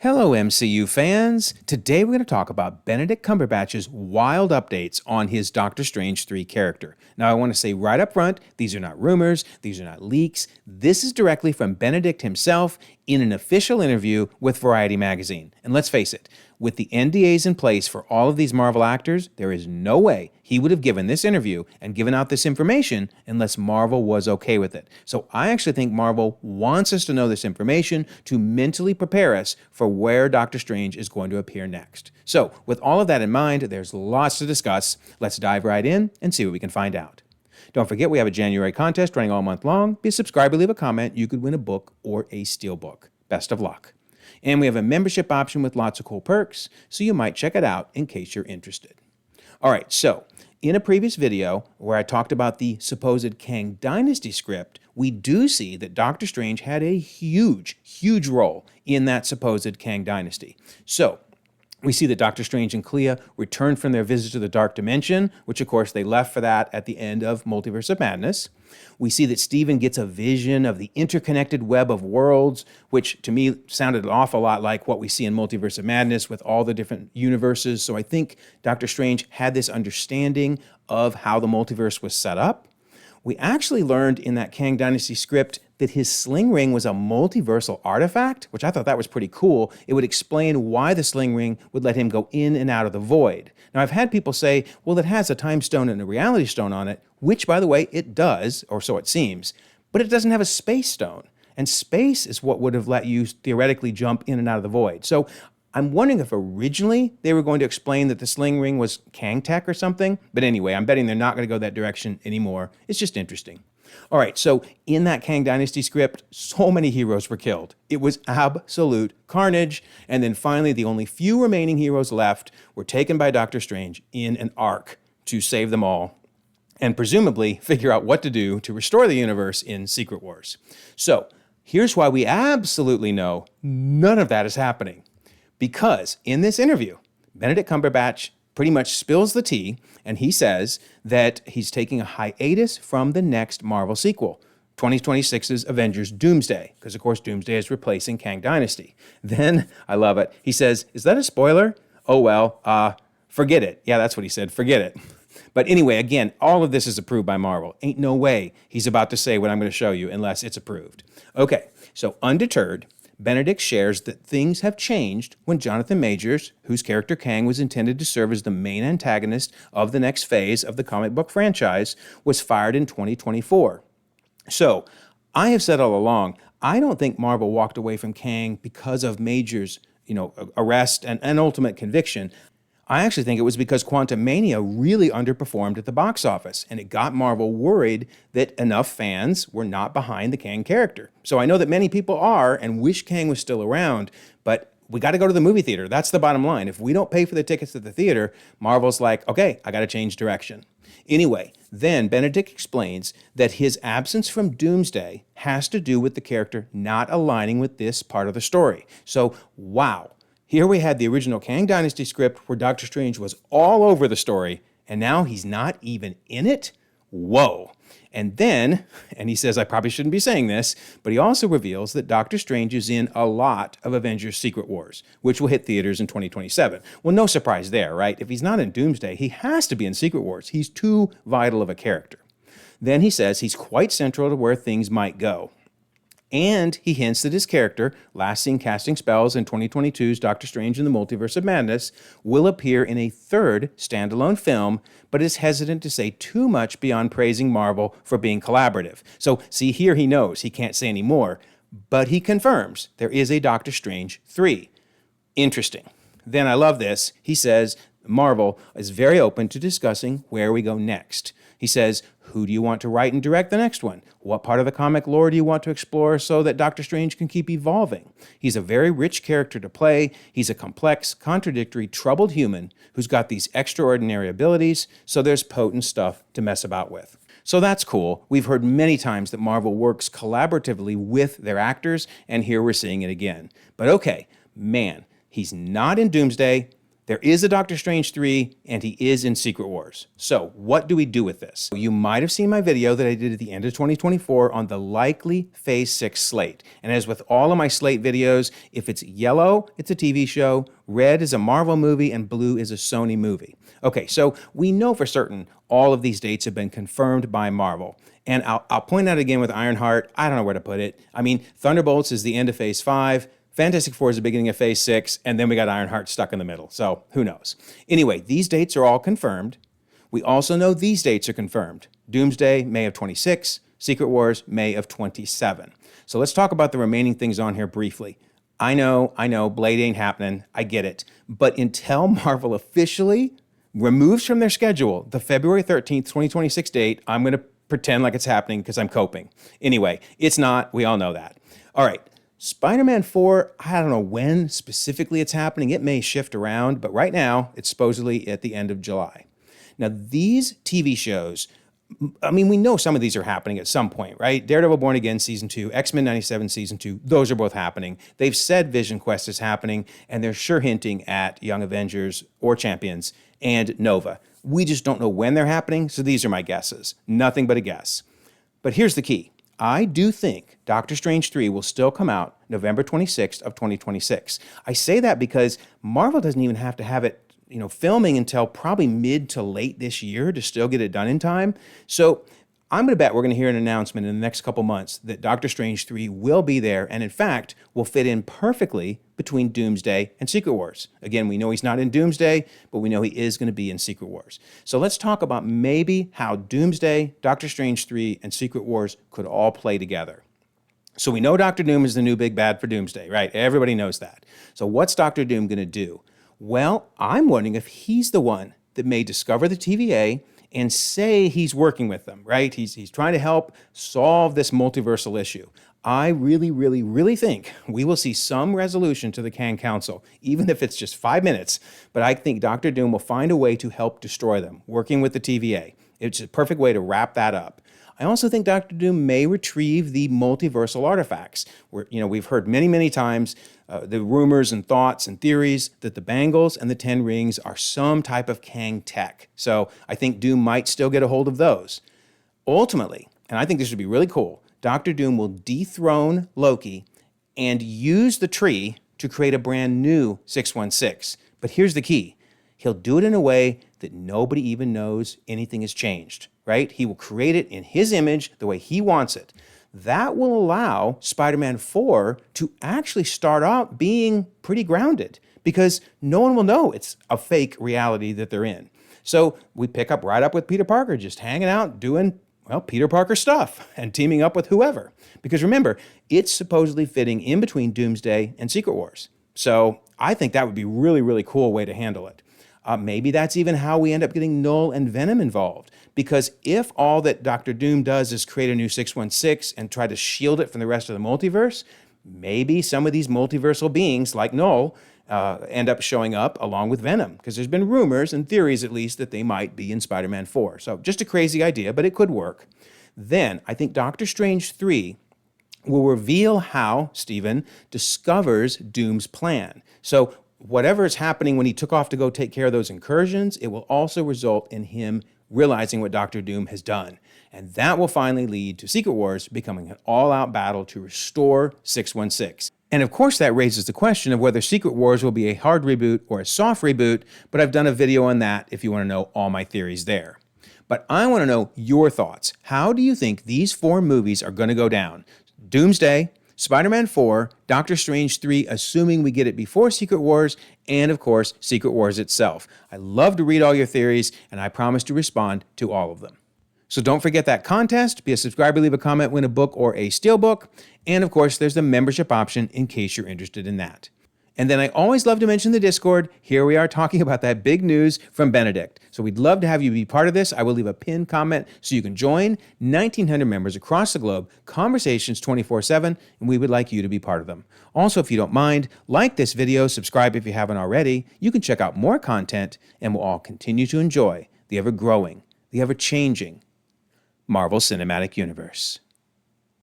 Hello, MCU fans! Today we're going to talk about Benedict Cumberbatch's wild updates on his Doctor Strange 3 character. Now, I want to say right up front, these are not rumors, these are not leaks. This is directly from Benedict himself in an official interview with Variety magazine. And let's face it, with the NDAs in place for all of these Marvel actors, there is no way he would have given this interview and given out this information unless Marvel was okay with it. So I actually think Marvel wants us to know this information to mentally prepare us for where Doctor Strange is going to appear next. So with all of that in mind, there's lots to discuss. Let's dive right in and see what we can find out. Don't forget, we have a January contest running all month long. Be a subscriber, leave a comment. You could win a book or a steelbook. Best of luck. And we have a membership option with lots of cool perks, so you might check it out in case you're interested. All right, so in a previous video where I talked about the supposed Kang Dynasty script, we do see that Doctor Strange had a huge role in that supposed Kang Dynasty. So we see that Doctor Strange and Clea return from their visit to the Dark Dimension, which of course they left for that at the end of Multiverse of Madness. We see that Stephen gets a vision of the interconnected web of worlds, which to me sounded an awful lot like what we see in Multiverse of Madness with all the different universes. So I think Doctor Strange had this understanding of how the multiverse was set up. We actually learned in that Kang Dynasty script that his sling ring was a multiversal artifact, which I thought that was pretty cool. It would explain why the sling ring would let him go in and out of the void. Now, I've had people say, well, it has a time stone and a reality stone on it, which, by the way, it does, or so it seems, but it doesn't have a space stone. And space is what would have let you theoretically jump in and out of the void. So I'm wondering if originally they were going to explain that the sling ring was Kang tech or something. But anyway, I'm betting they're not going to go that direction anymore. It's just interesting. All right, so in that Kang Dynasty script, so many heroes were killed. It was absolute carnage. And then finally, the only few remaining heroes left were taken by Doctor Strange in an arc to save them all and presumably figure out what to do to restore the universe in Secret Wars. So here's why we absolutely know none of that is happening. Because in this interview, Benedict Cumberbatch pretty much spills the tea, and he says that he's taking a hiatus from the next Marvel sequel, 2026's Avengers Doomsday, because of course Doomsday is replacing Kang Dynasty. Then, I love it, he says, is that a spoiler? Oh well, forget it. Yeah, that's what he said, forget it. But anyway, again, all of this is approved by Marvel. Ain't no way he's about to say what I'm going to show you unless it's approved. Okay, so undeterred, Benedict shares that things have changed when Jonathan Majors, whose character Kang was intended to serve as the main antagonist of the next phase of the comic book franchise, was fired in 2024. So, I have said all along, I don't think Marvel walked away from Kang because of Majors' arrest and ultimate conviction. I actually think it was because Quantumania really underperformed at the box office, and it got Marvel worried that enough fans were not behind the Kang character. So I know that many people are and wish Kang was still around, but we got to go to the movie theater. That's the bottom line. If we don't pay for the tickets at the theater, Marvel's like, okay, I got to change direction. Anyway, then Benedict explains that his absence from Doomsday has to do with the character not aligning with this part of the story. So, wow. Here we had the original Kang Dynasty script where Doctor Strange was all over the story, and now he's not even in it? Whoa. And then, and he says I probably shouldn't be saying this, but he also reveals that Doctor Strange is in a lot of Avengers Secret Wars, which will hit theaters in 2027. Well, no surprise there, right? If he's not in Doomsday, he has to be in Secret Wars. He's too vital of a character. Then he says he's quite central to where things might go. And he hints that his character, last seen casting spells in 2022's Doctor Strange in the Multiverse of Madness, will appear in a third standalone film, but is hesitant to say too much beyond praising Marvel for being collaborative. So, see, here he knows he can't say any more, but he confirms there is a Doctor Strange 3. Interesting. Then I love this. He says Marvel is very open to discussing where we go next. He says, who do you want to write and direct the next one? What part of the comic lore do you want to explore so that Doctor Strange can keep evolving? He's a very rich character to play. He's a complex, contradictory, troubled human who's got these extraordinary abilities, so there's potent stuff to mess about with. So that's cool. We've heard many times that Marvel works collaboratively with their actors, and here we're seeing it again. But okay, man, he's not in Doomsday. There is a Doctor Strange 3, and he is in Secret Wars. So what do we do with this? You might have seen my video that I did at the end of 2024 on the likely Phase 6 slate. And as with all of my slate videos, if it's yellow, it's a TV show, red is a Marvel movie, and blue is a Sony movie. Okay, so we know for certain all of these dates have been confirmed by Marvel. And I'll point out again with Ironheart, I don't know where to put it. I mean, Thunderbolts is the end of Phase 5, Fantastic Four is the beginning of Phase 6, and then we got Ironheart stuck in the middle, so who knows. Anyway, these dates are all confirmed. We also know these dates are confirmed. Doomsday, May of 26, Secret Wars, May of 27. So let's talk about the remaining things on here briefly. I know, Blade ain't happening, I get it. But until Marvel officially removes from their schedule the February 13th, 2026 date, I'm going to pretend like it's happening because I'm coping. Anyway, it's not, we all know that. All right. Spider-Man 4, I don't know when specifically it's happening. It may shift around, but right now it's supposedly at the end of July. Now, these TV shows, I mean, we know some of these are happening at some point, right? Daredevil Born Again Season 2, X-Men 97 Season 2, those are both happening. They've said Vision Quest is happening, and they're sure hinting at Young Avengers or Champions and Nova. We just don't know when they're happening, so these are my guesses. Nothing but a guess. But here's the key. I do think Doctor Strange 3 will still come out November 26th of 2026. I say that because Marvel doesn't even have to have it, filming until probably mid to late this year to still get it done in time. So I'm going to bet we're going to hear an announcement in the next couple months that Doctor Strange 3 will be there and, in fact, will fit in perfectly between Doomsday and Secret Wars. Again, we know he's not in Doomsday, but we know he is going to be in Secret Wars. So let's talk about maybe how Doomsday, Doctor Strange 3, and Secret Wars could all play together. So we know Doctor Doom is the new big bad for Doomsday, right? Everybody knows that. So what's Doctor Doom going to do? Well, I'm wondering if he's the one that may discover the TVA and say he's working with them, right? He's trying to help solve this multiversal issue. I really, really, really think we will see some resolution to the Kang Council, even if it's just 5 minutes. But I think Doctor Doom will find a way to help destroy them, working with the TVA. It's a perfect way to wrap that up. I also think Doctor Doom may retrieve the multiversal artifacts. We've heard many, many times the rumors and thoughts and theories that the bangles and the 10 rings are some type of Kang tech. So I think Doom might still get a hold of those. Ultimately, and I think this would be really cool, Doctor Doom will dethrone Loki and use the tree to create a brand new 616. But here's the key. He'll do it in a way that nobody even knows anything has changed, right? He will create it in his image the way he wants it. That will allow Spider-Man 4 to actually start out being pretty grounded because no one will know it's a fake reality that they're in. So we pick up right up with Peter Parker just hanging out doing, Peter Parker stuff and teaming up with whoever. Because remember, it's supposedly fitting in between Doomsday and Secret Wars. So I think that would be a really, really cool way to handle it. Maybe that's even how we end up getting Null and Venom involved. Because if all that Doctor Doom does is create a new 616 and try to shield it from the rest of the multiverse, maybe some of these multiversal beings, like Null, end up showing up along with Venom. Because there's been rumors and theories, at least, that they might be in Spider-Man 4. So just a crazy idea, but it could work. Then I think Doctor Strange 3 will reveal how Stephen discovers Doom's plan. So whatever is happening when he took off to go take care of those incursions, it will also result in him realizing what Doctor Doom has done. And that will finally lead to Secret Wars becoming an all-out battle to restore 616. And of course that raises the question of whether Secret Wars will be a hard reboot or a soft reboot, but I've done a video on that if you want to know all my theories there. But I want to know your thoughts. How do you think these 4 movies are going to go down? Doomsday, Spider-Man 4, Doctor Strange 3, assuming we get it before Secret Wars, and of course, Secret Wars itself. I love to read all your theories, and I promise to respond to all of them. So don't forget that contest. Be a subscriber, leave a comment, win a book or a steelbook. And of course, there's the membership option in case you're interested in that. And then I always love to mention the Discord. Here we are talking about that big news from Benedict. So we'd love to have you be part of this. I will leave a pinned comment so you can join 1,900 members across the globe, conversations 24/7, and we would like you to be part of them. Also, if you don't mind, like this video, subscribe if you haven't already. You can check out more content, and we'll all continue to enjoy the ever-growing, the ever-changing Marvel Cinematic Universe.